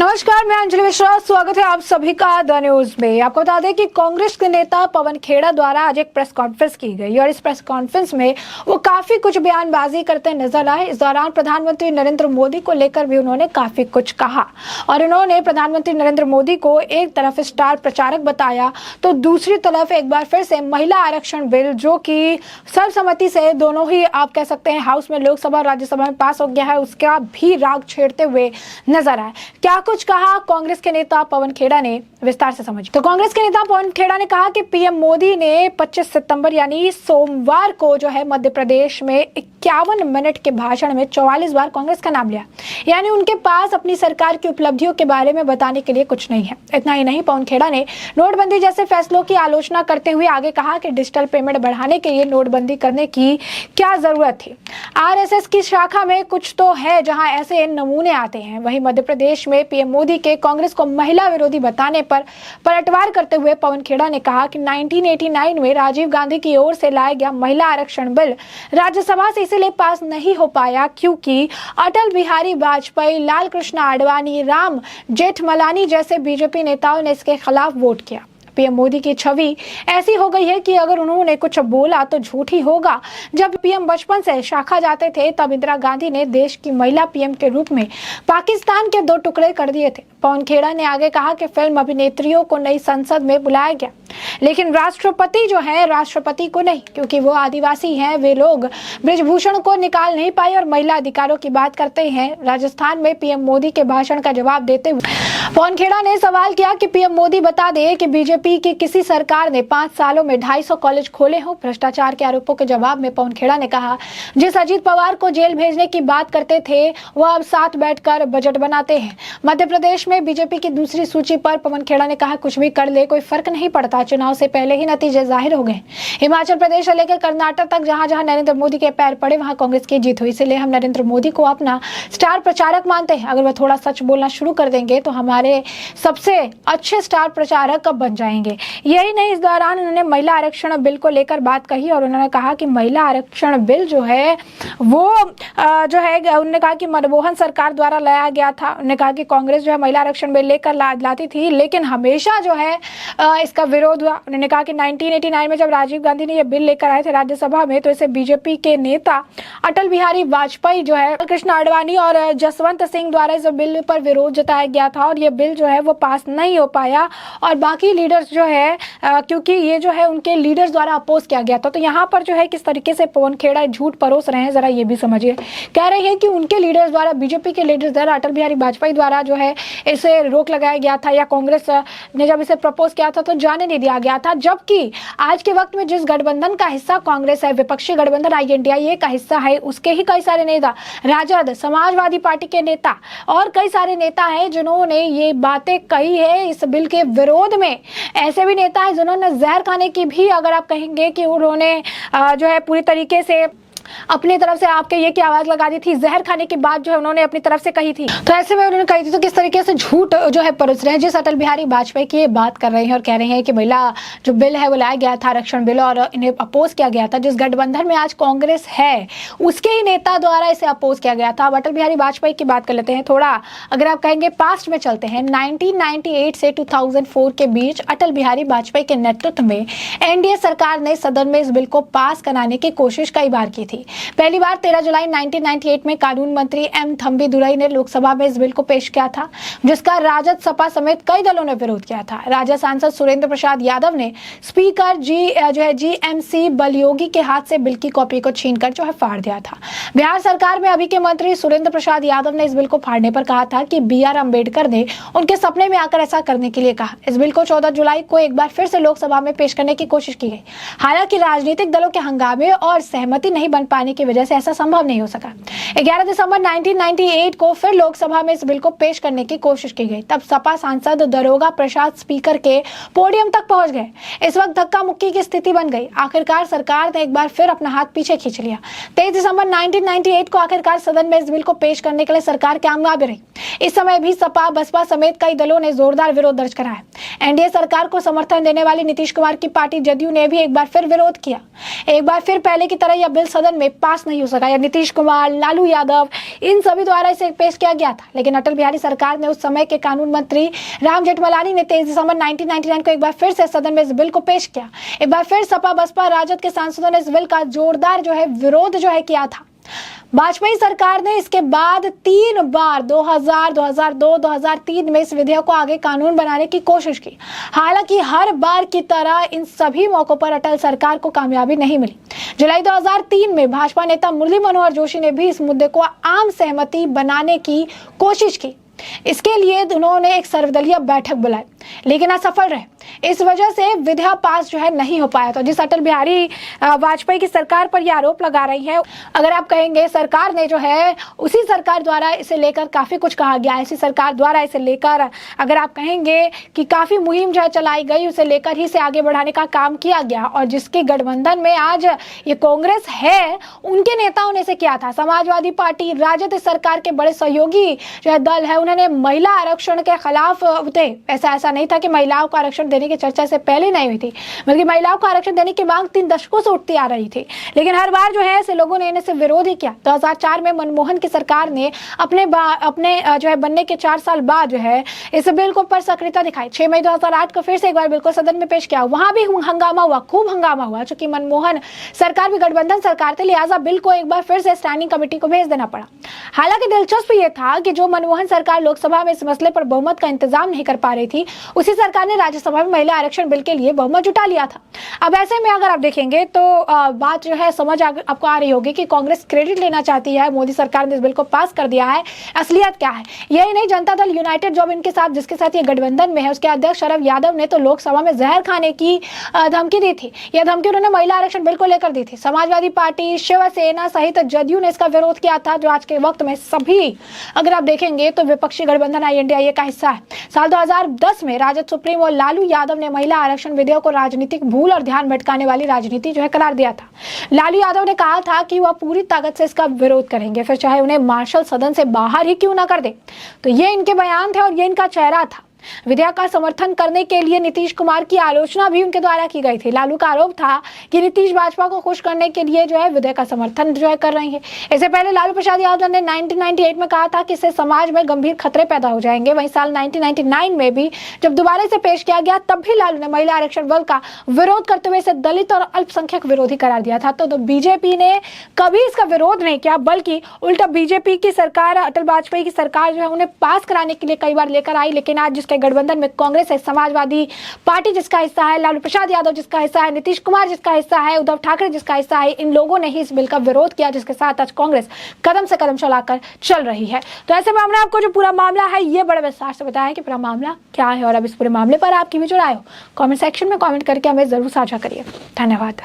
नमस्कार, मैं अंजलि मिश्रा। स्वागत है आप सभी का द न्यूज में। आपको बता दें कि कांग्रेस के नेता पवन खेड़ा द्वारा आज एक प्रेस कॉन्फ्रेंस की गई और इस प्रेस कॉन्फ्रेंस में वो काफी कुछ बयानबाजी करते नजर आए। इस दौरान प्रधानमंत्री नरेंद्र मोदी को लेकर भी उन्होंने काफी कुछ कहा और उन्होंने प्रधानमंत्री नरेंद्र मोदी को एक तरफ स्टार प्रचारक बताया तो दूसरी तरफ एक बार फिर से महिला आरक्षण बिल, जो कि सर्वसम्मति से दोनों ही आप कह सकते हैं हाउस में, लोकसभा और राज्यसभा में पास हो गया है, उसका भी राग छेड़ते हुए नजर आए। क्या कुछ कहा कांग्रेस के नेता पवन खेड़ा ने, विस्तार से समझिए। तो कांग्रेस के नेता पवन खेड़ा ने कहा कि पीएम मोदी ने 25 सितंबर यानी सोमवार को जो है मध्य प्रदेश में 51 मिनट के भाषण में 44 बार कांग्रेस का नाम लिया, यानी उनके पास अपनी सरकार की उपलब्धियों के बारे में बताने के लिए कुछ नहीं है। इतना ही नहीं, पवन खेड़ा ने नोटबंदी जैसे फैसलों की आलोचना करते हुए आगे कहा कि डिजिटल पेमेंट बढ़ाने के लिए नोटबंदी करने की क्या जरूरत थी। आरएसएस की शाखा में कुछ तो है जहां ऐसे नमूने आते हैं। वहीं मध्य प्रदेश में पीएम मोदी के कांग्रेस को महिला विरोधी बताने पर पलटवार करते हुए पवन खेड़ा ने कहा कि 1989 में राजीव गांधी की ओर से लाया गया महिला आरक्षण बिल राज्यसभा से इसलिए पास नहीं हो पाया क्योंकि अटल बिहारी वाजपेयी, लाल कृष्ण आडवाणी, राम जेठमलानी जैसे बीजेपी नेताओं ने इसके खिलाफ वोट किया। पीएम मोदी की छवि ऐसी हो गई है कि अगर उन्होंने कुछ बोला तो झूठ ही होगा। जब पीएम बचपन से शाखा जाते थे तब इंदिरा गांधी ने देश की महिला पीएम के रूप में पाकिस्तान के 2 टुकड़े कर दिए थे। पवन खेड़ा ने आगे कहा कि फिल्म अभिनेत्रियों को नई संसद में बुलाया गया, लेकिन राष्ट्रपति जो है राष्ट्रपति को नहीं, क्योंकि वो आदिवासी हैं। वे लोग ब्रिजभूषण को निकाल नहीं पाए और महिला अधिकारों की बात करते हैं। राजस्थान में पीएम मोदी के भाषण का जवाब देते हुए पवन खेड़ा ने सवाल किया कि पीएम मोदी बता दे कि बीजेपी की किसी सरकार ने 5 सालों में 250 कॉलेज खोले हों। भ्रष्टाचार के आरोपों के जवाब में पवन खेड़ा ने कहा, जिस अजीत पवार को जेल भेजने की बात करते थे वह अब साथ बैठकर बजट बनाते हैं। मध्य प्रदेश में बीजेपी की दूसरी सूची पर पवन खेड़ा ने कहा, कुछ भी कर ले कोई फर्क नहीं पड़ता, चुनाव से पहले ही नतीजे जाहिर हो गए। हिमाचल प्रदेश से लेकर कर्नाटक तक जहां जहां नरेंद्र मोदी के पैर पड़े वहां कांग्रेस की जीत हुई, इसलिए हम नरेंद्र मोदी को अपना स्टार प्रचारक मानते हैं। अगर वह थोड़ा सच बोलना शुरू कर देंगे तो हमारे सबसे अच्छे स्टार प्रचारक बन जाएंगे। यही नहीं, इस दौरान उन्होंने महिला आरक्षण बिल को लेकर बात कही और उन्होंने कहा कि महिला आरक्षण बिल जो है वो जो है उन्होंने कहा कि मनमोहन सरकार द्वारा लाया गया था। उन्होंने कहा कि कांग्रेस जो है महिला आरक्षण बिल लेकर लाती थी, लेकिन हमेशा जो है इसका विरोध हुआ। उन्होंने कहा कि 1989 में जब राजीव गांधी ने यह बिल लेकर आए थे राज्यसभा में तो इसे बीजेपी के नेता अटल बिहारी वाजपेयी जो है, कृष्ण आडवाणी और जसवंत सिंह द्वारा इस बिल पर विरोध जताया गया था और ये बिल जो है वो पास नहीं हो पाया और बाकी लीडर्स जो है क्योंकि ये जो है उनके लीडर्स द्वारा अपोज किया गया था। तो यहाँ पर जो है किस तरीके से पवन खेड़ा झूठ परोस रहे हैं जरा ये भी समझिए। कह रहे हैं कि उनके लीडर्स द्वारा, बीजेपी के लीडर्स द्वारा, अटल बिहारी वाजपेयी द्वारा जो है इसे रोक लगाया गया था या कांग्रेस ने जब इसे प्रपोज किया था तो जाने नहीं दिया गया था। जबकि आज के वक्त में जिस गठबंधन का हिस्सा कांग्रेस है, विपक्षी गठबंधन INDIA का हिस्सा है, उसके ही कई सारे नेता, राजद, समाजवादी पार्टी के नेता और कई सारे नेता हैं जिन्होंने ये बातें कही है इस बिल के विरोध में। ऐसे भी नेता हैं जिन्होंने जहर खाने की भी, अगर आप कहेंगे कि उन्होंने जो है पूरी तरीके से अपनी तरफ से आपके ये की आवाज लगा दी थी, जहर खाने की बात जो है उन्होंने अपनी तरफ से कही थी। तो ऐसे में उन्होंने कही थी, तो किस तरीके से झूठ जो है परोस रहे हैं। जिस अटल बिहारी वाजपेयी की ये बात कर रहे हैं और कह रहे हैं कि महिला जो बिल है वो लाया गया था आरक्षण बिल और इन्हें अपोज किया गया था। जिस गठबंधन में आज कांग्रेस है उसके ही नेता द्वारा इसे अपोज किया गया था। अब अटल बिहारी वाजपेयी की बात कर लेते हैं थोड़ा, अगर आप कहेंगे पास्ट में चलते हैं। 1998 से 2004 के बीच अटल बिहारी वाजपेयी के नेतृत्व में NDA सरकार ने सदन में इस बिल को पास कराने की कोशिश कई बार की थी। पहली बार 13 जुलाई 1998 में कानून मंत्री M थम्बीदुरई ने लोकसभा में इस बिल को पेश किया था, जिसका राजद, सपा समेत कई दलों ने विरोध किया था। राजद सांसद सुरेंद्र प्रसाद यादव ने स्पीकर GMC बलयोगी के हाथ से बिल की कॉपी को छीनकर जो है फाड़ दिया था। बिहार सरकार में अभी के मंत्री सुरेंद्र प्रसाद यादव ने इस बिल को फाड़ने पर कहा था कि BR अम्बेडकर ने उनके सपने में आकर ऐसा करने के लिए कहा। इस बिल को 14 जुलाई को एक बार फिर से लोकसभा में पेश करने की कोशिश की गई, हालांकि राजनीतिक दलों के हंगामे और सहमति नहीं बन पाने की वजह से ऐसा संभव नहीं हो सका। 11 दिसंबर 1998 को फिर लोकसभा में इस बिल को पेश करने की कोशिश की गई। तब सपा सांसद दरोगा प्रसाद स्पीकर के पोडियम तक पहुंच गए। इस वक्त धक्का मुक्की की स्थिति बन गई। आखिरकार सरकार ने एक बार फिर अपना हाथ पीछे खींच लिया। 23 दिसंबर 1998 को आखिरकार सदन में इस बिल को पेश करने के लिए सरकार कामयाब रही। इस समय भी सपा, बसपा समेत कई दलों ने जोरदार विरोध दर्ज कराया। एनडीए सरकार को समर्थन देने वाली नीतीश कुमार की पार्टी जदयू ने भी एक बार फिर विरोध किया। एक बार फिर पहले की तरह यह बिल सदन में पास नहीं हो सका। नीतीश कुमार, लालू यादव, इन सभी द्वारा इसे पेश किया गया था, लेकिन अटल बिहारी सरकार ने उस समय के कानून मंत्री राम जेठमलानी ने 23 दिसंबर 1999 को एक बार फिर से सदन में इस बिल को पेश किया। एक बार फिर सपा, बसपा, राजद के सांसदों ने इस बिल का जोरदार विरोध किया था। वाजपेयी सरकार ने इसके बाद 3 बार 2000, 2002, 2003 में इस विधेयक को आगे कानून बनाने की कोशिश की। हालांकि हर बार की तरह इन सभी मौकों पर अटल सरकार को कामयाबी नहीं मिली। जुलाई 2003 में भाजपा नेता मुरली मनोहर जोशी ने भी इस मुद्दे को आम सहमति बनाने की कोशिश की। इसके लिए उन्होंने एक सर्वदलीय बैठक बुलाई, लेकिन असफल रहे। इस वजह से विधेयक पास नहीं हो पाया। तो जिस अटल बिहारी वाजपेयी की सरकार पर यह आरोप लगा रही है, अगर आप कहेंगे सरकार ने उसी सरकार द्वारा इसे लेकर काफी कुछ कहा गया, इसी सरकार द्वारा इसे लेकर अगर आप कहेंगे कि काफी मुहिम चलाई गई, उसे लेकर ही से आगे बढ़ाने का काम किया गया। और जिसके गठबंधन में आज ये कांग्रेस है, उनके नेताओं ने इसे किया था। समाजवादी पार्टी, राजद सरकार के बड़े सहयोगी दल है, उन्होंने महिला आरक्षण के खिलाफ थे। ऐसा नहीं था कि महिलाओं को आरक्षण देने की चर्चा से पहले नहीं हुई थी, बल्कि महिलाओं को आरक्षण देने की मांग 3 दशकों से उठती आ रही थी, लेकिन हर बार ऐसे लोगों ने इनसे विरोध ही किया। 2004 में मनमोहन की सरकार ने अपने बनने के 4 साल बाद इस बिल को पर सक्रियता दिखाई। 6 मई 2008 को फिर से एक बार बिल को सदन में पेश किया। वहां भी हंगामा हुआ, खूब हंगामा हुआ, चूंकि मनमोहन सरकार भी गठबंधन सरकार थी, लिहाजा बिल को एक बार फिर से स्टैंडिंग कमेटी को भेज देना पड़ा। हालांकि दिलचस्प ये था कि जो मनमोहन सरकार लोकसभा में इस मसले पर बहुमत का इंतजाम नहीं कर पा रही थी, उसी सरकार ने राज्यसभा में महिला आरक्षण बिल के लिए बहुमत जुटा लिया था। अब ऐसे में अगर आप देखेंगे तो बात समझ आपको आ रही होगी कि कांग्रेस क्रेडिट लेना चाहती है, मोदी सरकार ने इस बिल को पास कर दिया है। असलियत क्या है? यही नहीं, जनता दल यूनाइटेड जो इनके साथ जिसके साथ ये गठबंधन में है, उसके अध्यक्ष शरद यादव ने तो लोकसभा में जहर खाने की धमकी दी थी। यह धमकी उन्होंने महिला आरक्षण बिल को लेकर दी थी। समाजवादी पार्टी, शिवसेना सहित जदयू ने इसका विरोध किया था, जो आज के वक्त में सभी अगर आप देखेंगे तो विपक्षी गठबंधन INDIA का हिस्सा है। साल 2010 में राजद सुप्रीमो और लालू यादव ने महिला आरक्षण विधेयक को राजनीतिक भूल और ध्यान भटकाने वाली राजनीति करार दिया था। लालू यादव ने कहा था कि वह पूरी ताकत से इसका विरोध करेंगे, फिर चाहे उन्हें मार्शल सदन से बाहर ही क्यों ना कर दे। तो ये इनके बयान थे और ये इनका चेहरा था। विधेयक का समर्थन करने के लिए नीतीश कुमार की आलोचना भी उनके द्वारा की गई थी। लालू का आरोप था कि नीतीश भाजपा को खुश करने के लिए विधेयक का समर्थन कर रही है। इससे पहले लालू प्रसाद यादव ने 1998 में कहा था कि इससे समाज में गंभीर खतरे पैदा हो जाएंगे। वहीं साल 1999 में भी जब दोबारा इसे पेश किया गया, तब भी लालू ने महिला आरक्षण बिल का विरोध करते हुए इसे दलित और अल्पसंख्यक विरोधी करार दिया था। तो बीजेपी ने कभी इसका विरोध नहीं किया, बल्कि उल्टा बीजेपी की सरकार, अटल वाजपेयी की सरकार उन्हें पास कराने के लिए कई बार लेकर आई। लेकिन आज जिसके गठबंधन में कांग्रेस है, समाजवादी पार्टी जिसका हिस्सा है, लालू प्रसाद यादव जिसका हिस्सा है, नीतीश कुमार जिसका हिस्सा है, उद्धव ठाकरे जिसका हिस्सा है, इन लोगों ने ही इस बिल का विरोध किया, जिसके साथ आज कांग्रेस कदम से कदम चलाकर चल रही है। तो ऐसे में हमने आपको जो पूरा मामला है ये बड़े विस्तार से बताया कि पूरा मामला क्या है, और अब इस पूरे मामले पर आपकी भी जो राय हो कमेंट सेक्शन में कमेंट करके हमें जरूर साझा करिए। धन्यवाद।